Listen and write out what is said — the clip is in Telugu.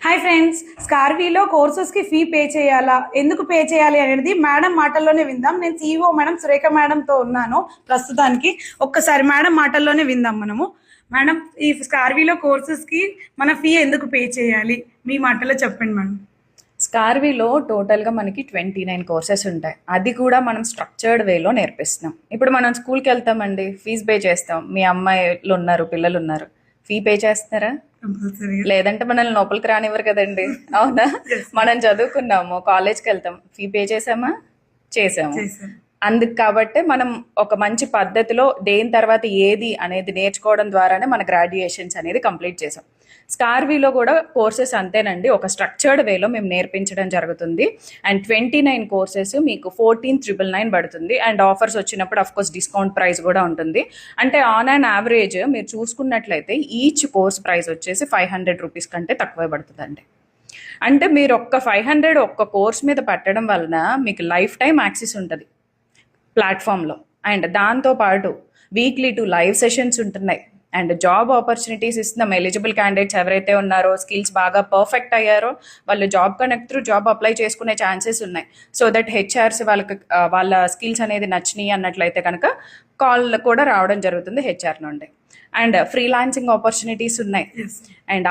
హాయ్ ఫ్రెండ్స్, స్కార్వీలో కోర్సెస్కి ఫీ పే చేయాలా, ఎందుకు పే చేయాలి అనేది మేడం మాటల్లోనే విందాం. నేను CEO మేడం సురేఖ మేడంతో ఉన్నాను ప్రస్తుతానికి. ఒక్కసారి మేడం మాటల్లోనే విందాం మనము. మేడం, ఈ స్కార్వీలో కోర్సెస్కి మన ఫీ ఎందుకు పే చేయాలి, మీ మాటల్లో చెప్పండి మేడం. స్కార్వీలో టోటల్గా మనకి 29 కోర్సెస్ ఉంటాయి. అది కూడా మనం స్ట్రక్చర్డ్ వేలో నేర్పిస్తున్నాం. ఇప్పుడు మనం స్కూల్కి వెళ్తామండి, ఫీజు పే చేస్తాం. మీ అమ్మాయిలు ఉన్నారు, పిల్లలు ఉన్నారు, ఫీ పే చేస్తున్నారా? లేదంటే మనల్ని లోపలికి రానివ్వరు కదండి, అవునా? మనం చదువుకున్నాము, కాలేజ్కి వెళ్తాం, ఫీ పే చేసామా? చేసాము. అందుకు కాబట్టి మనం ఒక మంచి పద్ధతిలో దేని తర్వాత ఏది అనేది నేర్చుకోవడం ద్వారానే మన గ్రాడ్యుయేషన్స్ అనేది కంప్లీట్ చేసాం. స్కార్వీలో కూడా కోర్సెస్ అంతేనండి, ఒక స్ట్రక్చర్డ్ వేలో మేము నేర్పించడం జరుగుతుంది. అండ్ 29 కోర్సెస్ మీకు 14,999 పడుతుంది. అండ్ ఆఫర్స్ వచ్చినప్పుడు అఫ్కోర్స్ డిస్కౌంట్ ప్రైస్ కూడా ఉంటుంది. అంటే ఆన్ అండ్ యావరేజ్ మీరు చూసుకున్నట్లయితే ఈచ్ కోర్స్ ప్రైస్ వచ్చేసి 500 రూపీస్ కంటే తక్కువే పడుతుందండి. అంటే మీరు ఒక్క 500 ఒక్క కోర్స్ మీద పెట్టడం వలన మీకు లైఫ్ టైం యాక్సెస్ ఉంటుంది ప్లాట్ఫామ్లో. అండ్ దాంతోపాటు వీక్లీ 2 లైవ్ సెషన్స్ ఉంటున్నాయి. అండ్ జాబ్ ఆపర్చునిటీస్ ఇస్తున్నాం. ఎలిజిబుల్ క్యాండిడేట్స్ ఎవరైతే ఉన్నారో, స్కిల్స్ బాగా పర్ఫెక్ట్ అయ్యారో వాళ్ళు job connect through job apply చేసుకునే ఛాన్సెస్ ఉన్నాయి. సో దట్ హెచ్ఆర్స్ వాళ్ళ స్కిల్స్ అనేది నచ్చినాయి అన్నట్లయితే కనుక కాల్ కూడా రావడం జరుగుతుంది హెచ్ఆర్ నుండి. అండ్ ఫ్రీలాన్సింగ్ ఆపర్చునిటీస్ ఉన్నాయి. అండ్